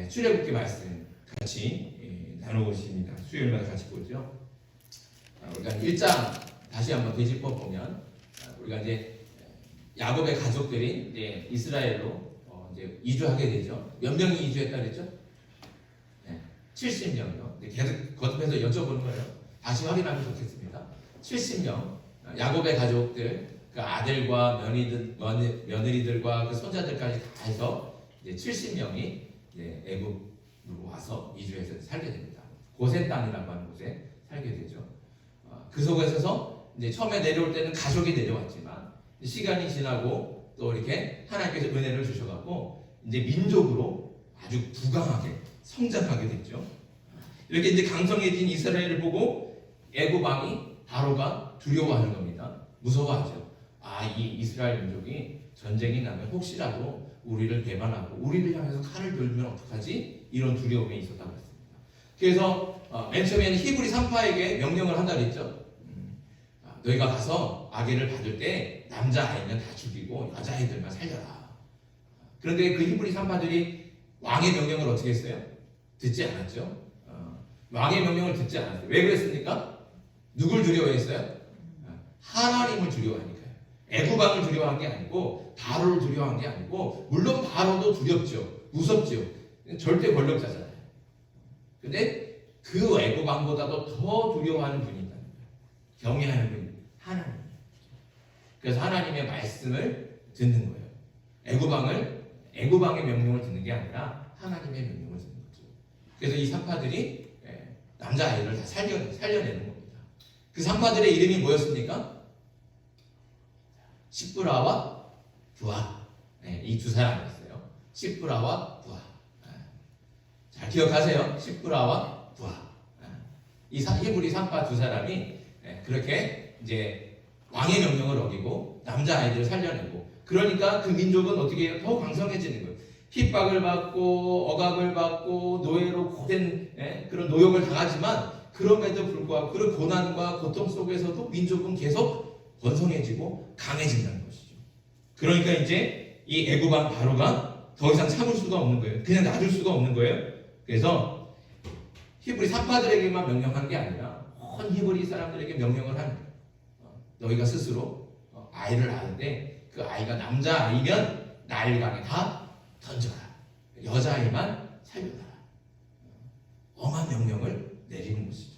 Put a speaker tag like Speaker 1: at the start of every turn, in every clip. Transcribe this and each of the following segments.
Speaker 1: 출애굽기 말씀 같이 나누십니다. 수요일마다 같이 보죠. 우리가 1장 다시 한번 되짚어 보면 우리가 이제 야곱의 가족들이 이제 이스라엘로 이제 이주하게 되죠. 몇 명이 이주했다 그랬죠? 70명이요. 계속 거듭해서 여쭤보는 거예요. 다시 확인하면 좋겠습니다. 70명 야곱의 가족들, 그 아들과 며느리들과 그 손자들까지 다 해서 이제 70명이 이제 애굽으로 와서 이주해서 살게 됩니다. 고센 땅이라고 하는 곳에 살게 되죠. 그 속에서 이제 처음에 내려올 때는 가족이 내려왔지만 시간이 지나고 또 이렇게 하나님께서 은혜를 주셔갖고 이제 민족으로 아주 부강하게 성장하게 됐죠. 이렇게 이제 강성해진 이스라엘을 보고 애굽 왕이 바로가 두려워하는 겁니다. 무서워하죠. 이 이스라엘 민족이 전쟁이 나면 혹시라도 우리를 배반하고 우리를 향해서 칼을 들면 어떡하지? 이런 두려움이 있었다고 했습니다. 그래서 맨 처음에는 히브리 산파에게 명령을 한다 그랬죠. 너희가 가서 아기를 받을 때 남자아이는 다 죽이고 여자아이들만 살려라. 그런데 그 히브리 산파들이 왕의 명령을 어떻게 했어요? 듣지 않았죠. 왕의 명령을 듣지 않았어요. 왜 그랬습니까? 누굴 두려워했어요? 하나님을 두려워하니까요. 애굽왕을 두려워한 게 아니고 바로를 두려워한 게 아니고, 물론 바로도 두렵죠. 무섭죠. 절대 권력자잖아요. 근데 그 애굽왕보다도 더 두려워하는 분이 있다는 거예요. 경외하는 분이 하나님. 그래서 하나님의 말씀을 듣는 거예요. 애굽왕의 명령을 듣는 게 아니라 하나님의 명령을 듣는 거죠. 그래서 이 산파들이 남자아이를 다 살려내는 겁니다. 그 산파들의 이름이 뭐였습니까? 시브라와 부하. 이 두 사람이었어요. 시브라와 부하. 잘 기억하세요. 시브라와 부하. 이 히브리 산파 두 사람이 그렇게 이제 왕의 명령을 어기고 남자아이들을 살려내고, 그러니까 그 민족은 어떻게 해요? 더 강성해지는 거예요. 핍박을 받고 억압을 받고 노예로 고된 그런 노역을 당하지만, 그럼에도 불구하고 그런 고난과 고통 속에서도 민족은 계속 번성해지고 강해진다는 것이죠. 그러니까 이제 이 애굽왕 바로가 더 이상 참을 수가 없는 거예요. 그냥 놔둘 수가 없는 거예요. 그래서 히브리 산파들에게만 명령한 게 아니라 온 히브리 사람들에게 명령을 한 거예요. 너희가 스스로 아이를 낳는데 그 아이가 남자아이면 나일강에 다 던져라. 여자아이만 살려라. 엄한 명령을 내리는 것이죠.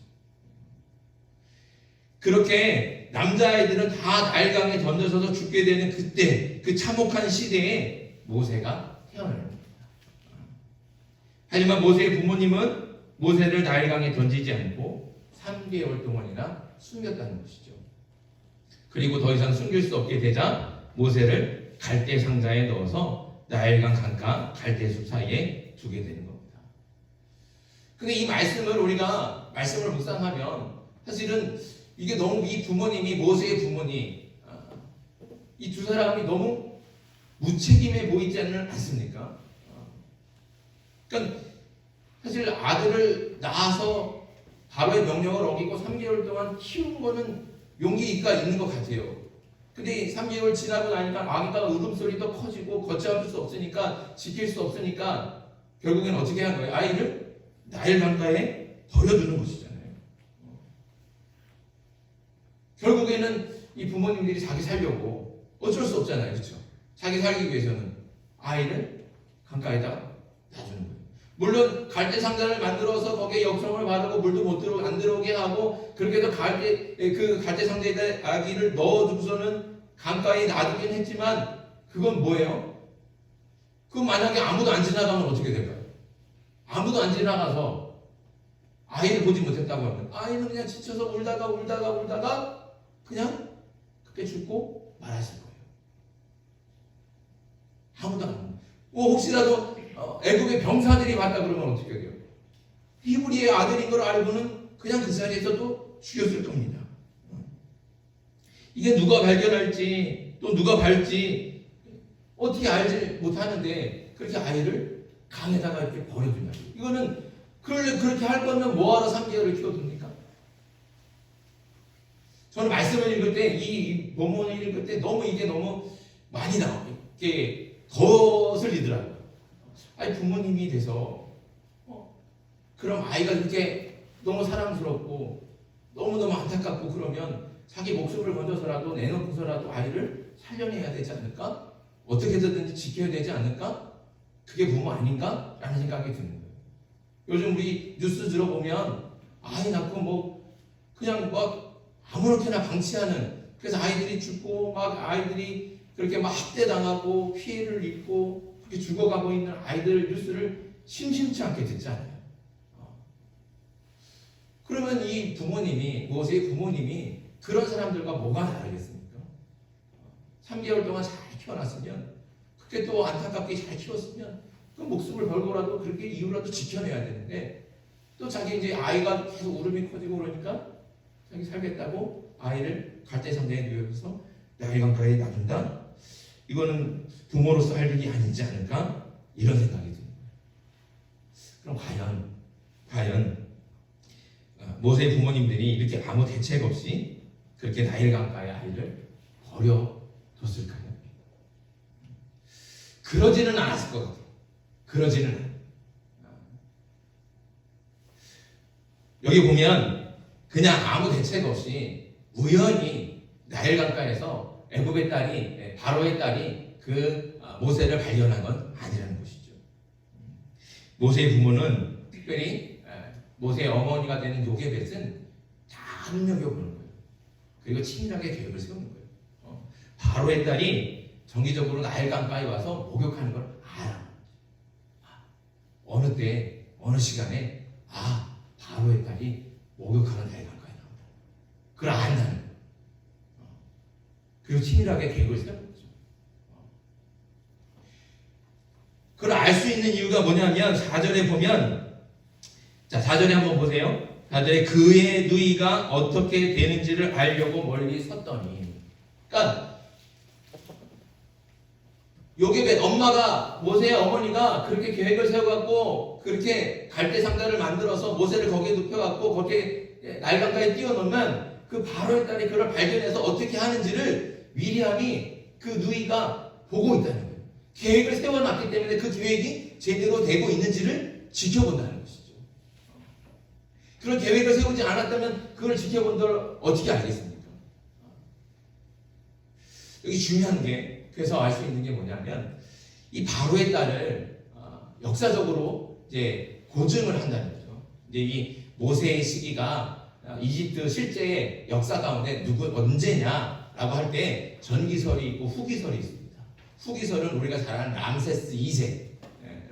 Speaker 1: 그렇게 남자아이들은 다 나일강에 던져져서 죽게 되는 그때, 그 참혹한 시대에 모세가 태어나는 겁니다. 하지만 모세의 부모님은 모세를 나일강에 던지지 않고 3개월 동안이나 숨겼다는 것이죠. 그리고 더 이상 숨길 수 없게 되자 모세를 갈대 상자에 넣어서 나일강 강가 갈대숲 사이에 두게 되는 겁니다. 근데 이 우리가 말씀을 묵상하면 사실은 이게 너무, 이 부모님이, 모세의 부모님, 이 두 사람이 너무 무책임해 보이지 않습니까? 그러니까 사실 아들을 낳아서 바로의 명령을 어기고 3개월 동안 키운 거는 용기가 있는 것 같아요. 근데 3개월 지나고 나니까 아기가 울음소리도 커지고 걷잡을 수 없으니까, 지킬 수 없으니까 결국엔 어떻게 한 거예요? 아이를 나일 강가에 버려두는 것이잖아요. 결국에는 이 부모님들이 자기 살려고 어쩔 수 없잖아요. 그렇죠? 자기 살기 위해서는 아이를 강가에다가 놔주는 거예요. 물론 갈대 상자를 만들어서 거기에 역청을 바르고 물도 안 들어오게 하고, 그렇게 해서 그 갈대 상자에 아기를 넣어두고서는 강가에 놔두긴 했지만, 그건 뭐예요? 그건 만약에 아무도 안 지나가면 어떻게 될까요? 아무도 안 지나가서 아이를 보지 못했다고 하면 아이는 그냥 지쳐서 울다가 그냥 그렇게 죽고 말았을 거예요. 아무도 안 해요. 혹시라도 애굽의 병사들이 봤다 그러면 어떻게 돼요? 히브리의 아들인 걸 알고는 그냥 그 자리에서도 죽였을 겁니다. 이게 누가 발견할지 또 누가 밟지 어떻게 알지 못하는데 그렇게 아이를 강에다가 이렇게 버려둔다. 이거는 그렇게 할 거면 뭐하러 3개월을 키워둡니까? 저는 말씀을 읽을 때, 이 본문을 읽을 때 이게 너무 많이 나와요. 이게 거슬리더라고요. 부모님이 돼서 그럼 아이가 그렇게 너무 사랑스럽고 너무너무 안타깝고 그러면 자기 목숨을 건져서라도 내놓고서라도 아이를 살려내야 되지 않을까? 어떻게 해서든지 지켜야 되지 않을까? 그게 부모 아닌가? 라는 생각이 드는 거예요. 요즘 우리 뉴스 들어보면 아이 낳고 뭐 그냥 막 아무렇게나 방치하는, 그래서 아이들이 죽고 막 아이들이 그렇게 막 학대당하고 피해를 입고 그렇게 죽어가고 있는 아이들 뉴스를 심심치 않게 듣잖아요. 그러면 이 부모님이, 모세의 부모님이 그런 사람들과 뭐가 다르겠습니까? 3개월 동안 잘 키워놨으면, 그렇게 또 안타깝게 잘 키웠으면 그 목숨을 걸고라도 그렇게 이유라도 지켜내야 되는데, 또 자기 이제 아이가 계속 울음이 커지고 그러니까 자기 살겠다고 아이를 갈대상자에 누워서 나일 강가에 놔둔다? 이거는 부모로서 할 일이 아니지 않을까? 이런 생각이 듭니다. 그럼 과연 모세의 부모님들이 이렇게 아무 대책 없이 그렇게 나일 강가의 아이를 버려뒀을까요? 그러지는 않았을 것 같아요. 그러지는 않아요. 여기 보면 그냥 아무 대책 없이 우연히 나일 강가에서 애굽의 딸이, 바로의 딸이 그 모세를 발견한 건 아니라는 것이죠. 모세의 부모는 특별히 모세의 어머니가 되는 요게벳은 다 눈여겨보는 거예요. 그리고 치밀하게 계획을 세우는 거예요. 바로의 딸이 정기적으로 나일 강가에 와서 목욕하는 걸 알아. 어느 때, 어느 시간에 바로의 딸이 목욕하는 나일 강가에 나온다. 그걸 안다는 거예요. 그리고 치밀하게 계획을 세우는 거죠. 그걸 알 수 있는 이유가 뭐냐면 4절에 보면, 자, 4절에 한번 보세요. 4절에 그의 누이가 어떻게 되는지를 알려고 멀리 섰더니, 그러니까 요게벳 엄마가, 모세의 어머니가 그렇게 계획을 세워갖고 그렇게 갈대상자를 만들어서 모세를 거기에 눕혀갖고 거기에 나일강가에 띄워놓으면 그 바로의 딸이 그걸 발견해서 어떻게 하는지를 미리암이 그 누이가 보고 있다는 거예요. 계획을 세워놨기 때문에 그 계획이 제대로 되고 있는지를 지켜본다는 것이죠. 그런 계획을 세우지 않았다면 그걸 지켜본 걸 어떻게 알겠습니까? 여기 중요한 게, 그래서 알 수 있는 게 뭐냐면, 이 바로의 딸을 역사적으로 이제 고증을 한다는 거죠. 이제 이 모세의 시기가 이집트 실제의 역사 가운데 언제냐라고 할 때 전기설이 있고 후기설이 있습니다. 후기설은 우리가 잘 아는 람세스 2세,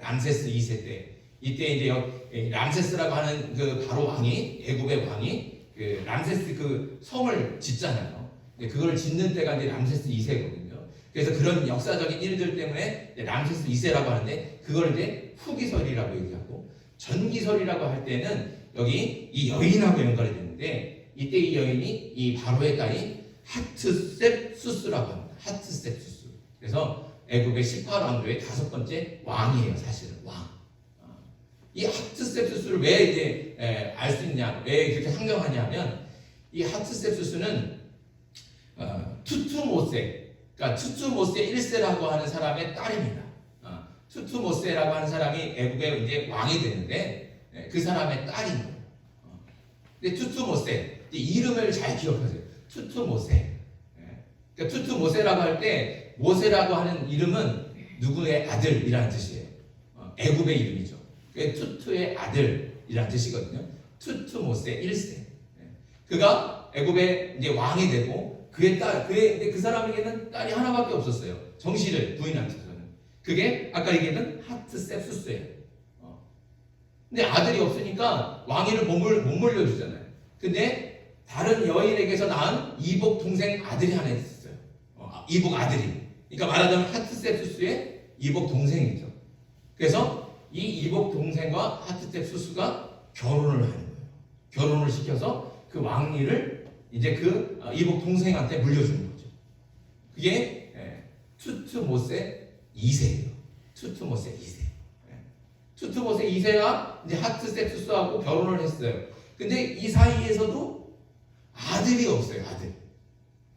Speaker 1: 람세스 2세 때, 이때 이제 람세스라고 하는 그 바로 왕이, 애굽의 왕이 그 람세스 그 성을 짓잖아요. 그걸 짓는 때가 이제 람세스 2세거든요. 그래서 그런 역사적인 일들 때문에 람세스 2세라고 하는데, 그걸 이제 후기설이라고 얘기하고, 전기설이라고 할 때는 여기 이 여인하고 연관이 되는데, 이때 이 여인이 이 바로의 딸이 하트셉수스라고 합니다. 하트셉수스. 그래서 애굽의 18왕조의 5번째 왕이에요, 사실은 왕. 이 하트셉수스를 왜 이제 알 수 있냐, 왜 그렇게 상정하냐면, 이 하트셉수스는 투투모세, 그러니까 투투모세 1세라고 하는 사람의 딸입니다. 투투모세라고 하는 사람이 애굽의 이제 왕이 되는데, 그 사람의 딸인 거예요. 근데 투투모세, 이름을 잘 기억하세요. 투투모세. 그러니까 투투모세라고 할 때, 모세라고 하는 이름은 누구의 아들이라는 뜻이에요. 애굽의 이름이죠. 투투의 아들이라는 뜻이거든요. 투투모세 1세. 그가 애굽의 이제 왕이 되고, 그의 딸, 그 사람에게는 딸이 하나밖에 없었어요. 정실을 부인한테서는. 그게 아까 얘기했던 하트셉수스예요. 근데 아들이 없으니까 왕위를 못 물려주잖아요. 근데 다른 여인에게서 낳은 이복 동생 아들이 하나 있었어요. 이복 아들이. 그러니까 말하자면 하트셉수스의 이복 동생이죠. 그래서 이 이복 동생과 하트셉수스가 결혼을 하는 거예요. 결혼을 시켜서 그 왕위를 이제 그 이복 동생한테 물려주는 거죠. 그게 투투모세 2세예요. 투투모세 2세. 투투모세 2세가 이제 하트셉수스하고 결혼을 했어요. 근데 이 사이에서도 아들이 없어요.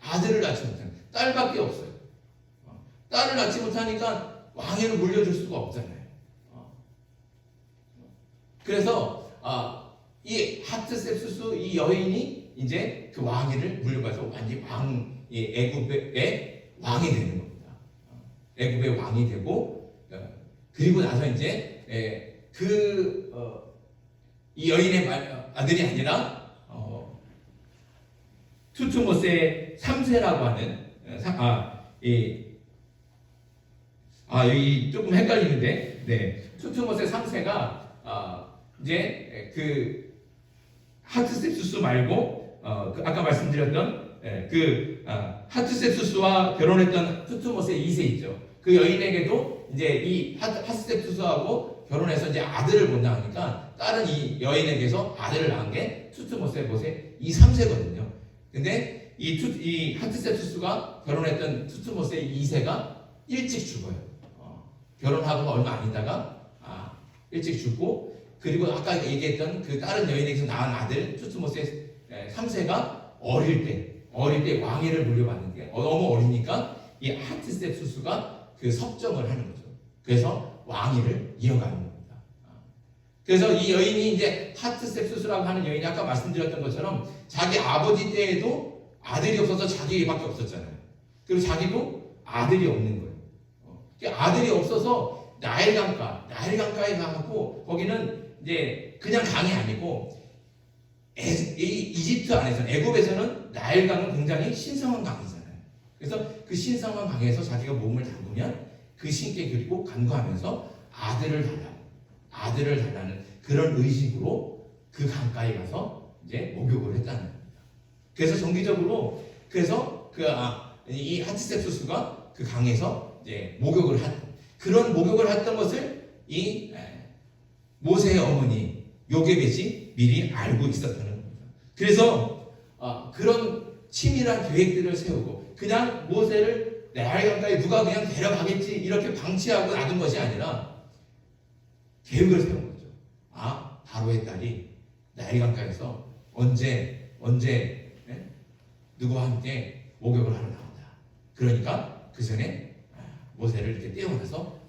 Speaker 1: 아들을 낳지 못하는, 딸밖에 없어요. 딸을 낳지 못하니까 왕위를 물려줄 수가 없잖아요. 그래서 이 하트셉수스 이 여인이 이제 그 왕위를 물려가서 완전히 애굽의 왕이 되는 겁니다. 애굽의 왕이 되고 그리고 나서 이제 이 여인의 아들이 아니라 투투모스의 3세라고 하는 여기 조금 헷갈리는데 투투모스의 3세가 이제 그 하트셉수스 말고 아까 말씀드렸던 하트셉수스와 결혼했던 투투모스의 2세 있죠. 그 여인에게도 이제 이 하트셉수스하고 결혼해서 이제 아들을 못 낳으니까 다른 이 여인에게서 아들을 낳은 게 투투모스의 이 3세거든요. 근데 이 하트셉수스가 결혼했던 투투모스의 2세가 일찍 죽어요. 결혼하고 얼마 안 있다가 일찍 죽고, 그리고 아까 얘기했던 그 다른 여인에게서 낳은 아들 투투모스의 3세가 어릴 때 왕위를 물려받는데 너무 어리니까 이 하트셉수스가 그 섭정을 하는 거죠. 그래서 왕위를 이어가는 겁니다. 그래서 이 여인이 이제 하트셉수스라고 하는 여인이 아까 말씀드렸던 것처럼 자기 아버지 때에도 아들이 없어서 자기밖에 없었잖아요. 그리고 자기도 아들이 없는 거예요. 아들이 없어서 나일강가에 가고, 거기는 이제 그냥 강이 아니고 이집트 안에서 애굽에서는 나일강은 굉장히 신성한 강이잖아요. 그래서 그 신성한 강에서 자기가 몸을 담그면 그 신께 그리고 간구하면서 아들을 달라는 그런 의식으로 그 강가에 가서 이제 목욕을 했다는 겁니다. 그래서 정기적으로 이 하트셉수스가 그 강에서 이제 목욕을 그런 목욕을 했던 것을 이 모세의 어머니 요게벳이 미리 알고 있었다는 겁니다. 그래서 그런 치밀한 계획들을 세우고, 그냥 모세를 나일강가에 누가 그냥 데려가겠지 이렇게 방치하고 놔둔 것이 아니라 계획을 세운 거죠. 바로의 딸이 나일강가에서 언제 누구와 함께 목욕을 하러 나온다. 그러니까 그 전에 모세를 이렇게 떼어내서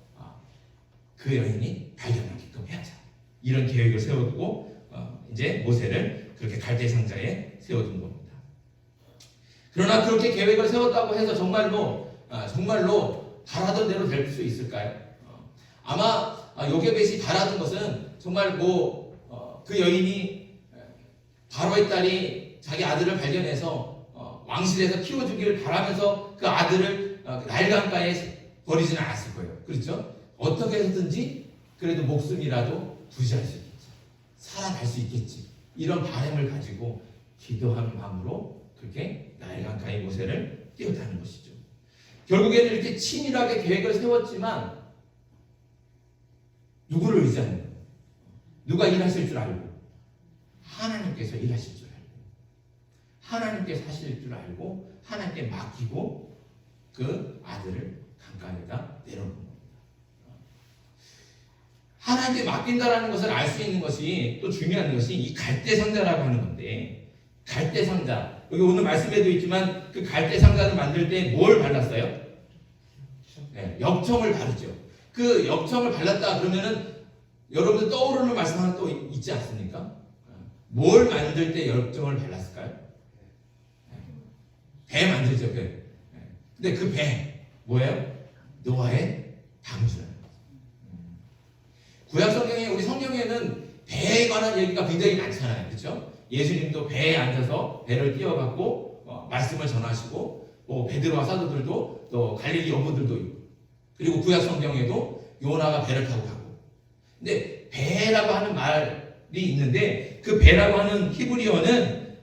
Speaker 1: 그 여인이 발견하게끔 해야죠. 이런 계획을 세우고 이제 모세를 그렇게 갈대 상자에 세워둔 겁니다. 그러나 그렇게 계획을 세웠다고 해서 정말로 바라던 대로 될 수 있을까요? 아마 요게벳이 바라던 것은 정말 그 여인이 바로의 딸이 자기 아들을 발견해서 왕실에서 키워주기를 바라면서 그 아들을 나일강가에 버리지는 않았을 거예요. 그렇죠? 어떻게 해서든지 그래도 목숨이라도 부지할 수 있겠지, 살아갈 수 있겠지, 이런 바람을 가지고 기도하는 마음으로 그렇게 나일강가의 모세를 띄웠다는 것이죠. 결국에는 이렇게 치밀하게 계획을 세웠지만 누구를 의지하는 거예요? 누가 일하실 줄 알고? 하나님께서 일하실 줄 알고, 하나님께서 하실 줄 알고 하나님께 맡기고 그 아들을 강가에다 내려놓는 겁니다. 하나님께 맡긴다라는 것을 알 수 있는 것이, 또 중요한 것이 이 갈대상자라고 하는 건데, 갈대상자, 여기 오늘 말씀에도 있지만 그 갈대상자를 만들 때 뭘 발랐어요? 역청을 바르죠. 그 역청을 발랐다 그러면은 여러분들 떠오르는 말씀 하나 또 있지 않습니까? 뭘 만들 때 역청을 발랐을까요? 배 만들죠, 배. 근데 그 배 뭐예요? 노아의 방주라는 거죠. 구약 성경에, 우리 성경에는 배에 관한 얘기가 굉장히 많잖아요, 그렇죠? 예수님도 배에 앉아서 배를 띄워갖고 말씀을 전하시고, 베드로와 사도들도 또 갈릴리 어부들도 있고, 그리고 구약 성경에도 요나가 배를 타고 가고. 근데 배라고 하는 말이 있는데 그 배라고 하는 히브리어는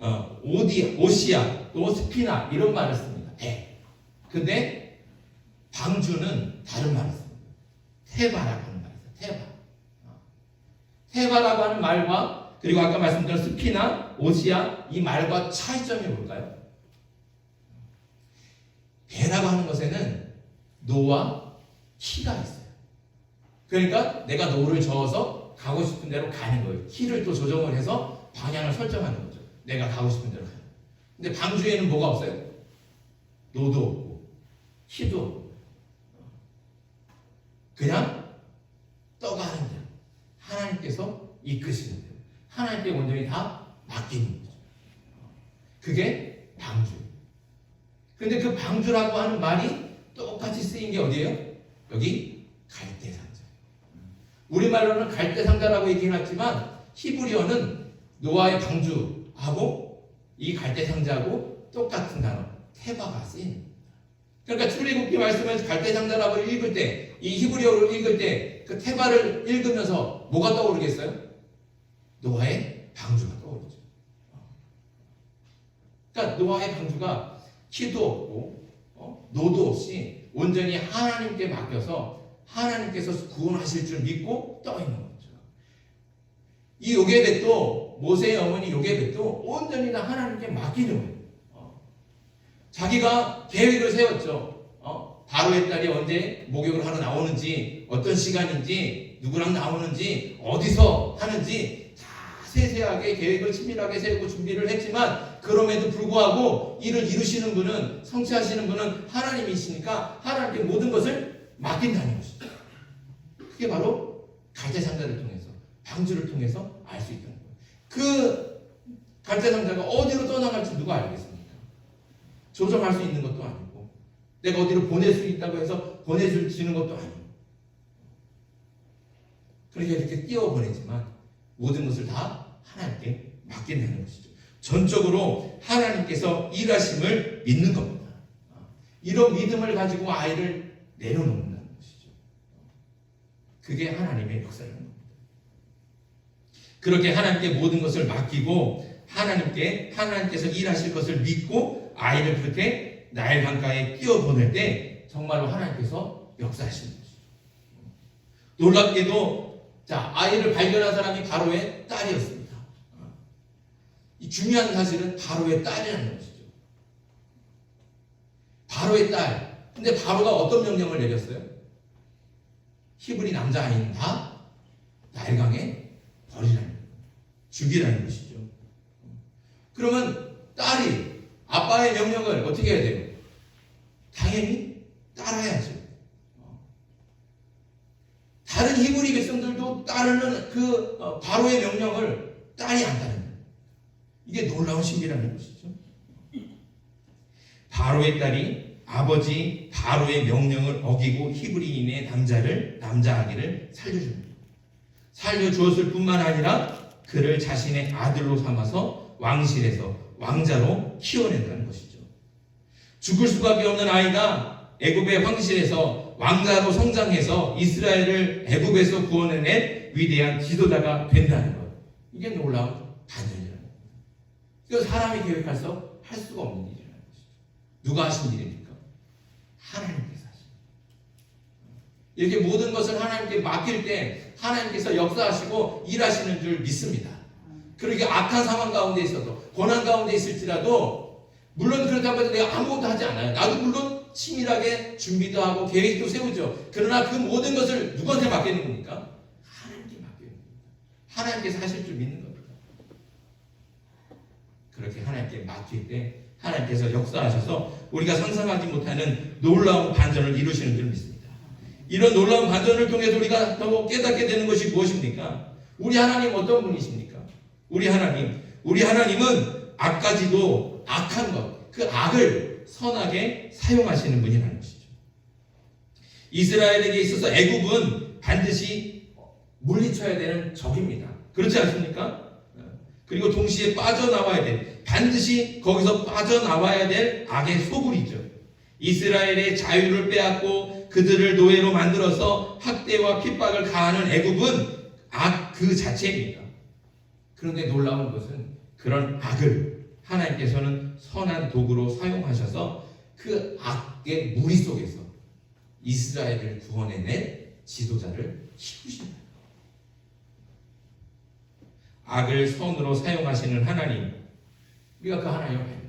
Speaker 1: 오시아 또 스피나 이런 말을 씁니다. 배. 근데 방주는 다른 말을 씁니다. 테바라고 하는 말을 써요. 테바라고 하는 말과, 그리고 아까 말씀드린 스피나, 오시아 이 말과 차이점이 뭘까요? 배라고 하는 것에는 노와 키가 있어요. 그러니까 내가 노를 저어서 가고 싶은 대로 가는 거예요. 키를 또 조정을 해서 방향을 설정하는 거죠. 내가 가고 싶은 대로 가는. 근데 방주에는 뭐가 없어요? 노도 없고 키도 없고 그냥 떠가는 대로 하나님께서 이끄시는 대로 하나님께 온전히 다 맡기는 거죠. 그게 방주. 근데 그 방주라고 하는 말이 똑같이 쓰인 게 어디예요? 여기 갈대상자. 우리말로는 갈대상자라고 얘기해놨지만 히브리어는 노아의 방주하고 이 갈대상자하고 똑같은 단어 테바가 쓰인. 그러니까 출애굽기 말씀에서 갈대상자라고 읽을 때, 이 히브리어를 읽을 때 그 테바를 읽으면서 뭐가 떠오르겠어요? 노아의 방주가 떠오르죠. 그러니까 노아의 방주가 키도 없고 노도 없이 온전히 하나님께 맡겨서 하나님께서 구원하실 줄 믿고 떠 있는 거죠. 이 요게벳도, 모세의 어머니 요게벳도 온전히 다 하나님께 맡기는 거예요. 자기가 계획을 세웠죠. 바로의 딸이 언제 목욕을 하러 나오는지, 어떤 시간인지, 누구랑 나오는지, 어디서 하는지 다 세세하게 계획을 치밀하게 세우고 준비를 했지만, 그럼에도 불구하고 이를 이루시는 분은, 성취하시는 분은 하나님이시니까 하나님께 모든 것을 맡긴다는 것이죠. 그게 바로 갈대상자를 통해서, 방주를 통해서 알 수 있다는 거예요. 그 갈대상자가 어디로 떠나갈지 누가 알겠습니까? 조정할 수 있는 것도 아니고, 내가 어디로 보낼 수 있다고 해서 보내주는 것도 아니고, 그러니까 이렇게 띄워보내지만 모든 것을 다 하나님께 맡긴다는 것이죠. 전적으로 하나님께서 일하심을 믿는 겁니다. 이런 믿음을 가지고 아이를 내려놓는다는 것이죠. 그게 하나님의 역사라는 겁니다. 그렇게 하나님께 모든 것을 맡기고 하나님께서 일하실 것을 믿고 아이를 그렇게 나일 강가에 끼워보낼 때 정말로 하나님께서 역사하시는 것이죠. 놀랍게도 아이를 발견한 사람이 바로의 딸이었습니다. 이 중요한 사실은 바로의 딸이라는 것이죠. 바로의 딸. 근데 바로가 어떤 명령을 내렸어요? 히브리 남자아이는 다 나일강에 버리라는 거예요. 죽이라는 것이죠. 그러면 딸이 아빠의 명령을 어떻게 해야 돼요? 당연히 따라야죠. 다른 히브리 백성들도 따르는 그 바로의 명령을 딸이 안 따르는, 이게 놀라운 신비라는 것이죠. 바로의 딸이 아버지 바로의 명령을 어기고 히브리인의 남자아기를 살려줍니다. 살려주었을 뿐만 아니라 그를 자신의 아들로 삼아서 왕실에서 왕자로 키워낸다는 것이죠. 죽을 수밖에 없는 아이가 애굽의 황실에서 왕자로 성장해서 이스라엘을 애굽에서 구원해낸 위대한 지도자가 된다는 것. 이게 놀라운 반전이라는 겁니다. 이거 사람이 계획해서 할 수가 없는 일이라는 것이죠. 누가 하신 일입니까? 하나님께서 하신 일. 이렇게 모든 것을 하나님께 맡길 때 하나님께서 역사하시고 일하시는 줄 믿습니다. 그렇게 악한 상황 가운데 있어도, 고난 가운데 있을지라도, 물론 그렇다고 해서 내가 아무것도 하지 않아요. 나도 물론 치밀하게 준비도 하고 계획도 세우죠. 그러나 그 모든 것을 누구한테 맡기는 겁니까? 하나님께 맡기는 겁니다. 하나님께서 하실 줄 믿는 겁니다. 그렇게 하나님께 맡길 때 하나님께서 역사하셔서 우리가 상상하지 못하는 놀라운 반전을 이루시는 줄 믿습니다. 이런 놀라운 반전을 통해서 우리가 더 깨닫게 되는 것이 무엇입니까? 우리 하나님 어떤 분이십니까? 우리 하나님은 악까지도 악한 것, 그 악을 선하게 사용하시는 분이라는 것이죠. 이스라엘에게 있어서 애굽은 반드시 물리쳐야 되는 적입니다. 그렇지 않습니까? 그리고 동시에 빠져나와야 될, 반드시 거기서 빠져나와야 될 악의 소굴이죠. 이스라엘의 자유를 빼앗고 그들을 노예로 만들어서 학대와 핍박을 가하는 애굽은 악 그 자체입니다. 그런데 놀라운 것은 그런 악을 하나님께서는 선한 도구로 사용하셔서 그 악의 무리 속에서 이스라엘을 구원해낸 지도자를 키우신다. 악을 선으로 사용하시는 하나님, 우리가 그 하나님을 봐요.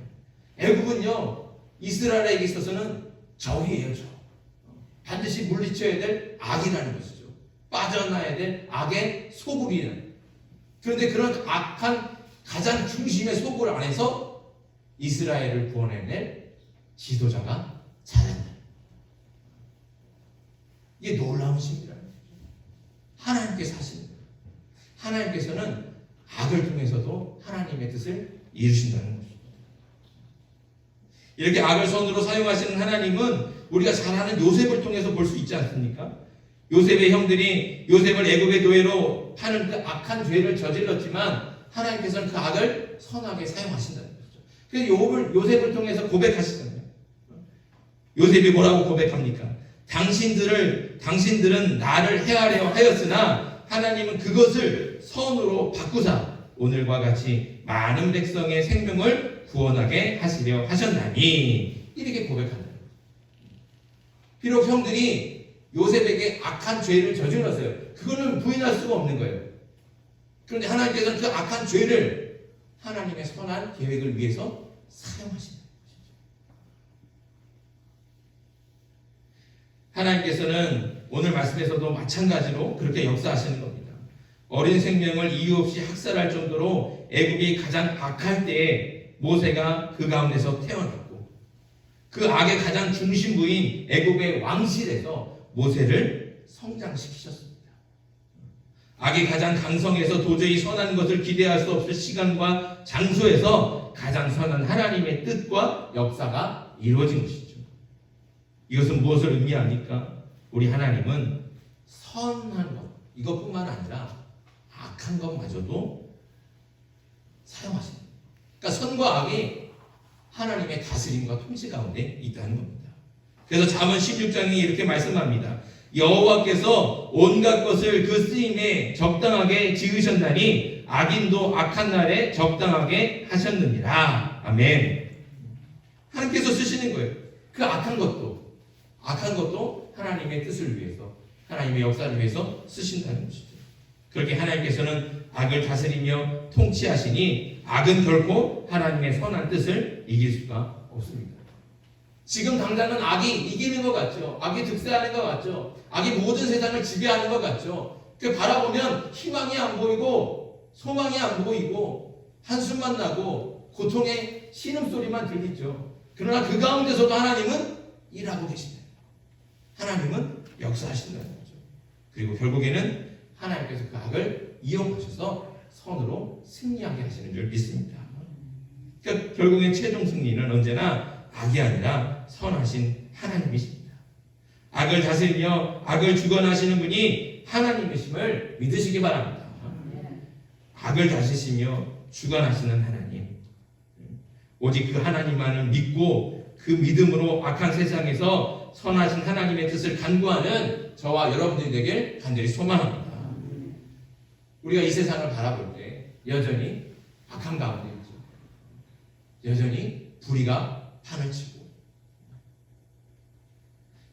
Speaker 1: 애굽은요 이스라엘에게 있어서는 적이에요. 적. 반드시 물리쳐야 될 악이라는 것이죠. 빠져나야 될 악의 소굴이는. 그런데 그런 악한 가장 중심의 소굴 안에서 이스라엘을 구원해낼 지도자가 자란다. 이게 놀라운 신비라는 거죠. 하나님께서 하시는 거예요. 하나님께서는 악을 통해서도 하나님의 뜻을 이루신다는 것입니다. 이렇게 악을 선으로 사용하시는 하나님은 우리가 잘 아는 요셉을 통해서 볼 수 있지 않습니까? 요셉의 형들이 요셉을 애굽의 노예로 파는 그 악한 죄를 저질렀지만 하나님께서는 그 악을 선하게 사용하신다는 거죠. 그래서 요셉을 통해서 고백하시잖아요. 요셉이 뭐라고 고백합니까? 당신들은 나를 해하려 하였으나 하나님은 그것을 선으로 바꾸사 오늘과 같이 많은 백성의 생명을 구원하게 하시려 하셨나니, 이렇게 고백한다. 비록 형들이 요셉에게 악한 죄를 저질렀어요. 그거는 부인할 수가 없는 거예요. 그런데 하나님께서는 그 악한 죄를 하나님의 선한 계획을 위해서 사용하신다. 하나님께서는 오늘 말씀에서도 마찬가지로 그렇게 역사하시는 겁니다. 어린 생명을 이유 없이 학살할 정도로 애굽이 가장 악할 때에 모세가 그 가운데서 태어났고, 그 악의 가장 중심부인 애굽의 왕실에서 모세를 성장시키셨습니다. 악이 가장 강성해서 도저히 선한 것을 기대할 수 없을 시간과 장소에서 가장 선한 하나님의 뜻과 역사가 이루어진 것이죠. 이것은 무엇을 의미합니까? 우리 하나님은 선한 것, 이것뿐만 아니라 악한 것마저도 사용하십니다. 그러니까 선과 악이 하나님의 다스림과 통치 가운데 있다는 겁니다. 그래서 잠언 16장이 이렇게 말씀합니다. 여호와께서 온갖 것을 그 쓰임에 적당하게 지으셨나니 악인도 악한 날에 적당하게 하셨느니라. 아멘. 하나님께서 쓰시는 거예요. 그 악한 것도 하나님의 뜻을 위해서, 하나님의 역사를 위해서 쓰신다는 것이죠. 그렇게 하나님께서는 악을 다스리며 통치하시니 악은 결코 하나님의 선한 뜻을 이길 수가 없습니다. 지금 당장은 악이 이기는 것 같죠. 악이 득세하는 것 같죠. 악이 모든 세상을 지배하는 것 같죠. 그 바라보면 희망이 안 보이고 소망이 안 보이고 한숨만 나고 고통의 신음소리만 들리죠. 그러나 그 가운데서도 하나님은 일하고 계신다. 하나님은 역사하신다는 거죠. 그리고 결국에는 하나님께서 그 악을 이용하셔서 선으로 승리하게 하시는 줄 믿습니다. 그러니까 결국엔 최종 승리는 언제나 악이 아니라 선하신 하나님이십니다. 악을 다스리며 악을 주관하시는 분이 하나님이심을 믿으시기 바랍니다. 악을 다스리시며 주관하시는 하나님, 오직 그 하나님만을 믿고 그 믿음으로 악한 세상에서 선하신 하나님의 뜻을 간구하는 저와 여러분들이 되길 간절히 소망합니다. 우리가 이 세상을 바라볼 때 여전히 악한 가운데 있죠. 여전히 불의가 판을 치고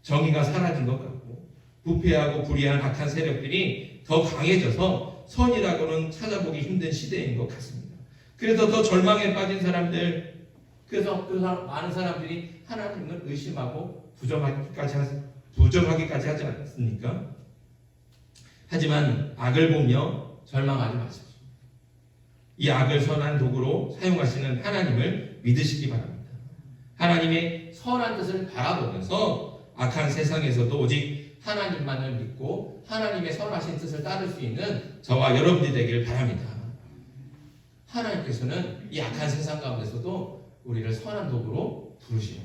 Speaker 1: 정의가 사라진 것 같고 부패하고 불의한 악한 세력들이 더 강해져서 선이라고는 찾아보기 힘든 시대인 것 같습니다. 그래서 더 절망에 빠진 사람들, 그래서 많은 사람들이 하나님을 의심하고 부정하기까지 하지 않습니까? 하지만 악을 보며 절망하지 마십시오. 이 악을 선한 도구로 사용하시는 하나님을 믿으시기 바랍니다. 하나님의 선한 뜻을 바라보면서 악한 세상에서도 오직 하나님만을 믿고 하나님의 선하신 뜻을 따를 수 있는 저와 여러분들이 되기를 바랍니다. 하나님께서는 이 악한 세상 가운데서도 우리를 선한 도구로 부르시고,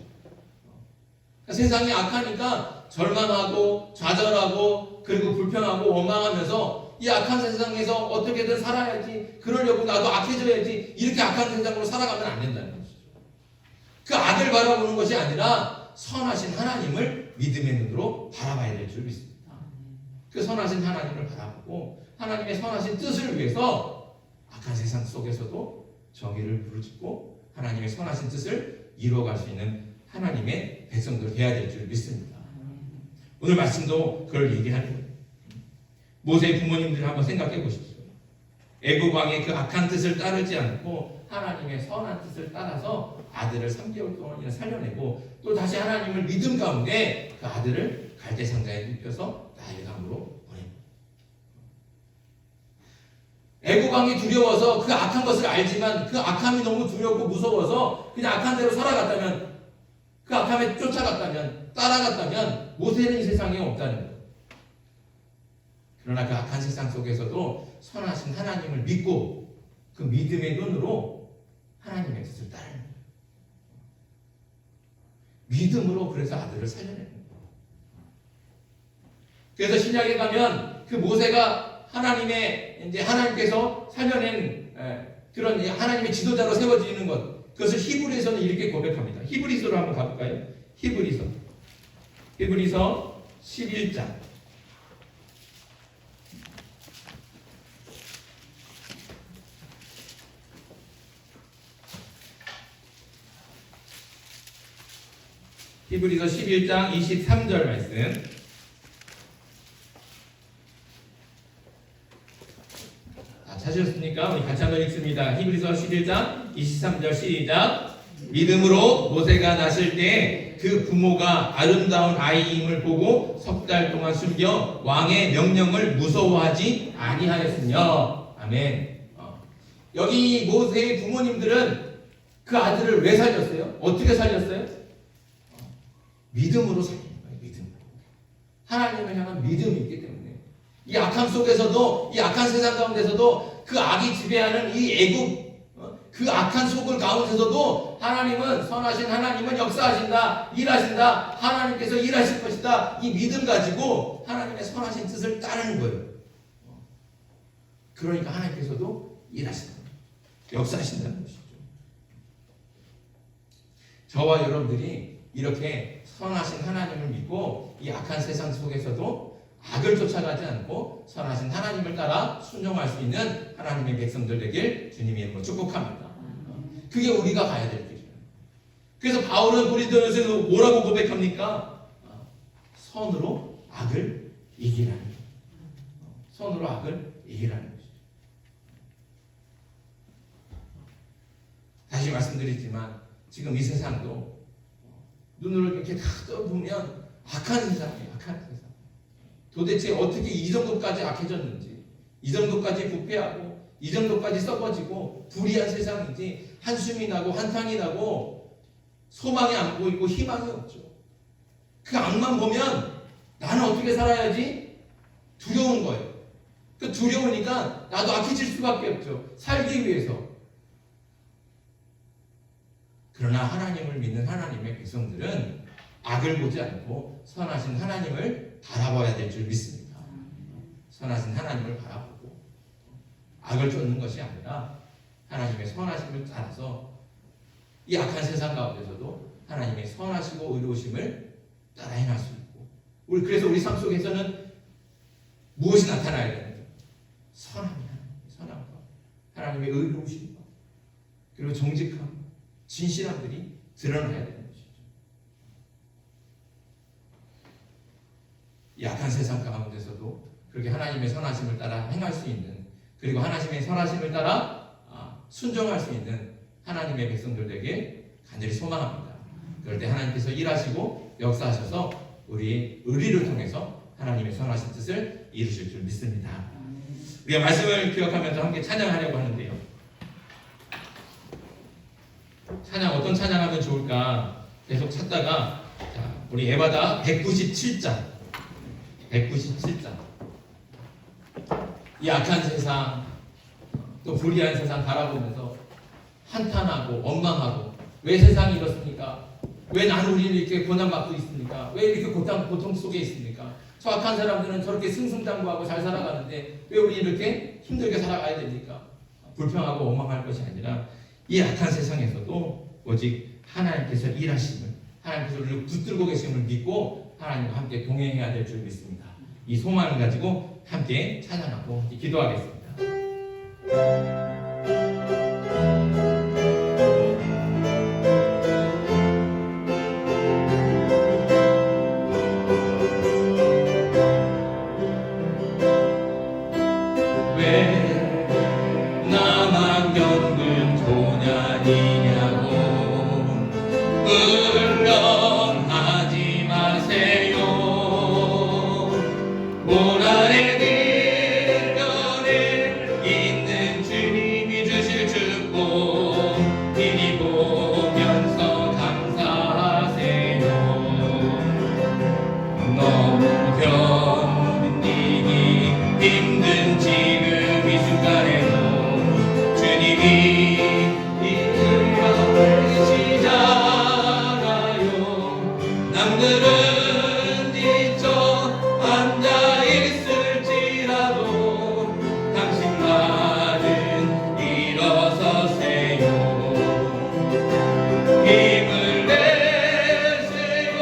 Speaker 1: 세상이 악하니까 절망하고 좌절하고 그리고 불평하고 원망하면서 이 악한 세상에서 어떻게든 살아야지, 그러려고 나도 악해져야지, 이렇게 악한 세상으로 살아가면 안 된다는 것이죠. 그 악을 바라보는 것이 아니라 선하신 하나님을 믿음의 눈으로 바라봐야 될 줄 믿습니다. 그 선하신 하나님을 바라보고 하나님의 선하신 뜻을 위해서 악한 세상 속에서도 정의를 부르짖고 하나님의 선하신 뜻을 이루어갈 수 있는 하나님의 백성들 되어야 될 줄 믿습니다. 오늘 말씀도 그걸 얘기하는 거예요. 모세의 부모님들 한번 생각해 보십시오. 애굽 왕의 그 악한 뜻을 따르지 않고 하나님의 선한 뜻을 따라서 아들을 3개월 동안이나 살려내고 또 다시 하나님을 믿음 가운데 그 아들을 갈대 상자에 눕혀서 나일강으로 보냅니다. 애굽 왕이 두려워서 그 악한 것을 알지만 그 악함이 너무 두렵고 무서워서 그냥 악한 대로 살아갔다면, 그 악함에 쫓아갔다면, 따라갔다면 모세는 이 세상에 없다는 거예요. 그러나 그 악한 세상 속에서도 선하신 하나님을 믿고 그 믿음의 눈으로 하나님의 뜻을 따르는 거예요. 믿음으로 그래서 아들을 살려내는 거예요. 그래서 신약에 가면 그 모세가 하나님께서 살려낸 그런 하나님의 지도자로 세워지는 것, 그것을 히브리서는 이렇게 고백합니다. 히브리서로 한번 가볼까요? 히브리서 11장. 히브리서 11장 23절 말씀. 찾으셨습니까? 우리 같이 한번 읽습니다. 히브리서 11장 23절 시작. 믿음으로 모세가 낳았을 때 그 부모가 아름다운 아이임을 보고 석 달 동안 숨겨 왕의 명령을 무서워하지 아니하였으며. 아멘. 여기 모세의 부모님들은 그 아들을 왜 살렸어요? 어떻게 살렸어요? 믿음으로 살린 거예요. 믿음으로. 하나님을 향한 믿음이 있기 때문에 이 악함 속에서도, 이 악한 세상 가운데서도, 그 악이 지배하는 이 애국, 그 악한 속을 가운데서도 하나님은, 선하신 하나님은 역사하신다, 일하신다, 하나님께서 일하실 것이다, 이 믿음 가지고 하나님의 선하신 뜻을 따르는 거예요. 그러니까 하나님께서도 일하신다, 역사하신다는 것이죠. 저와 여러분들이 이렇게 선하신 하나님을 믿고 이 악한 세상 속에서도 악을 쫓아가지 않고 선하신 하나님을 따라 순종할 수 있는 하나님의 백성들 되길 주님의 이름으로 축복합니다. 그게 우리가 가야 될 길이에요. 그래서 바울은 고린도전서에서 뭐라고 고백합니까? 선으로 악을 이기라는 거예요. 선으로 악을 이기라는 것이죠. 다시 말씀드리지만 지금 이 세상도 눈으로 이렇게 다 떠보면 악한 세상이에요. 악한 세상. 도대체 어떻게 이 정도까지 악해졌는지, 이 정도까지 부패하고, 이 정도까지 썩어지고 불의한 세상인지 한숨이 나고 한탄이 나고 소망이 안 보이고 희망이 없죠. 그 악만 보면 나는 어떻게 살아야지? 두려운 거예요. 그 두려우니까 나도 악해질 수밖에 없죠. 살기 위해서. 그러나 하나님을 믿는 하나님의 백성들은 악을 보지 않고 선하신 하나님을 바라봐야 될 줄 믿습니다. 선하신 하나님을 바라보고 악을 쫓는 것이 아니라 하나님의 선하심을 따라서 이 악한 세상 가운데서도 하나님의 선하시고 의로우심을 따라 행할 수 있고, 그래서 우리 삶 속에서는 무엇이 나타나야 되는지, 선함이, 선함과 하나님의 의로우심과 그리고 정직함, 진실함들이 드러나야 되는 것이죠. 이 악한 세상 가운데서도 그렇게 하나님의 선하심을 따라 행할 수 있는, 그리고 하나님의 선하심을 따라 순종할 수 있는 하나님의 백성들 되게 간절히 소망합니다. 그럴 때 하나님께서 일하시고 역사하셔서 우리의 의리를 통해서 하나님의 선하신 뜻을 이루실 줄 믿습니다. 우리가 말씀을 기억하면서 함께 찬양하려고 하는데요. 찬양, 어떤 찬양하면 좋을까 계속 찾다가, 우리 에바다 197장 이 악한 세상, 또 불의한 세상 바라보면서 한탄하고 원망하고, 왜 세상이 이렇습니까? 왜 나는 우리는 이렇게 고난받고 있습니까? 왜 이렇게 고통 속에 있습니까? 저 악한 사람들은 저렇게 승승장구하고 잘 살아가는데 왜 우리 이렇게 힘들게 살아가야 됩니까? 불평하고 원망할 것이 아니라 이 악한 세상에서도 오직 하나님께서 일하심을, 하나님께서 우리를 붙들고 계심을 믿고 하나님과 함께 동행해야 될 줄 믿습니다. 이 소망을 가지고 함께 찬양하고 기도하겠습니다.
Speaker 2: 힘든 지금 이 순간
Speaker 1: 남들은 뒤쳐 앉아 있을지라도 당신만은 일어서세요. 힘을 내세요.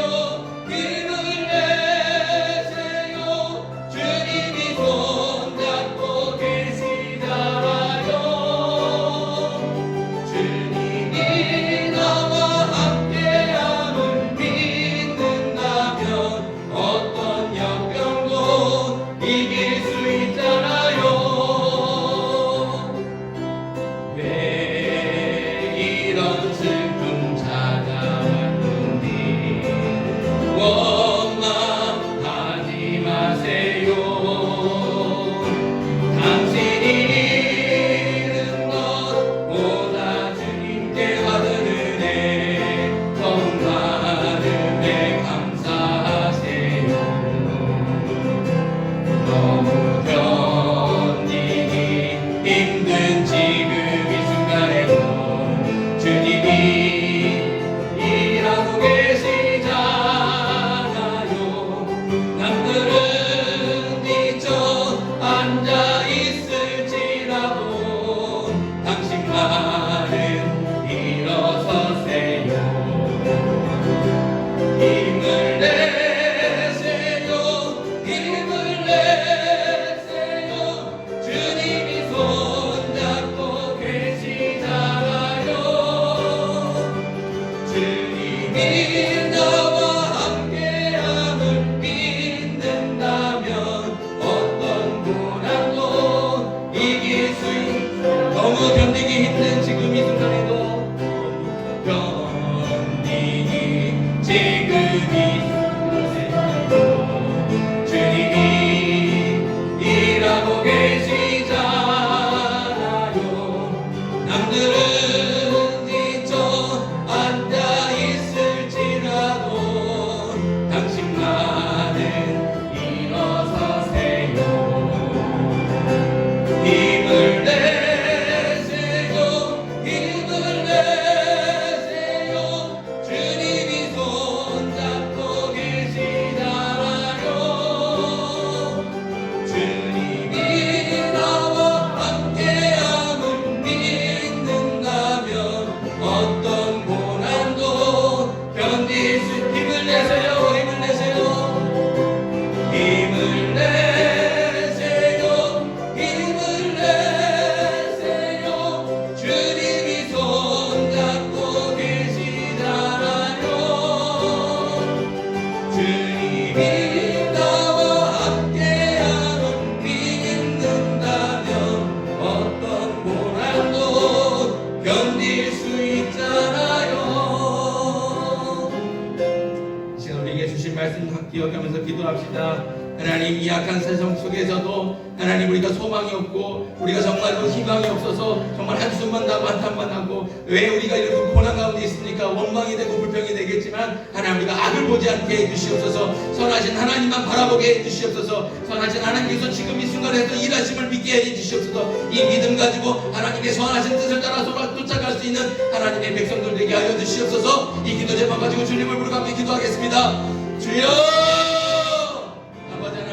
Speaker 1: 힘을 내세요. 주님이 손잡고 계시잖아요. 주님이 나와 함께함을 믿는다면 어떤 역경도 이길 수 있잖아요. 왜 이런 슬픔 찾아왔는지 원망하지 마세요. 당신이 잃은 것보다 주님께 받은 은혜 더 많음에 감사하세요. 너무 견디기 힘든 지금 이 순간에도 주님이 일하고 계시잖아요. 남들은 뒤쳐 앉아 있을지라도 당신만은 일어서세요. 힘을 내세요. 힘을 내세요. 주님이 손잡고 계시잖아요. 주님이 나와 함께함을 믿는다면 어떤 고난도 이길 수 있어. 너무 견디기 힘든 지금 이 순간에도 견디기 지금 이 순간에도 주님이 일하고 계시잖아요. 남들은 뒤쳐 앉아 있을지라도 당신만은 일어서세요. 힘을 내세요. 힘을 내세요. 주님이 손잡고 계시잖아요. 주님이 나와 함께함을 믿는다면 어떤 고난도 견딜 수. 힘을 내세요. 힘을 내세요. 힘을 내세요. 힘을 내세요. 주님이 손잡고 계시잖아요. 주님이 나와 함께함을 믿는다면 어떤 고난도 견딜 수 있잖아요. 이 시간 우리에게 주신 말씀 기억하면서 기도합시다. 하나님, 이 약한 세상 속에서도 하나님 우리가 소망이 없고 우리가 정말로 희망이 없어서 정말 한숨만 나고 한탄만 하고 왜 우리가 이렇게 고난 가운데 있습니까? 원망이 되고 불평이 되겠지만 하나님, 우리가 악을 보지 않게 해주시옵소서. 선하신 하나님만 바라보게 해주시옵소서. 선하신 하나님께서 지금 이 순간에도 일하심을 믿게 해주시옵소서. 이 믿음 가지고 하나님의 선하신 뜻을 따라서 쫓아갈 수 있는 하나님의 백성들 되게 하여 주시옵소서. 이 기도 제만 가지고 주님을 부르며 기도하겠습니다. 주여!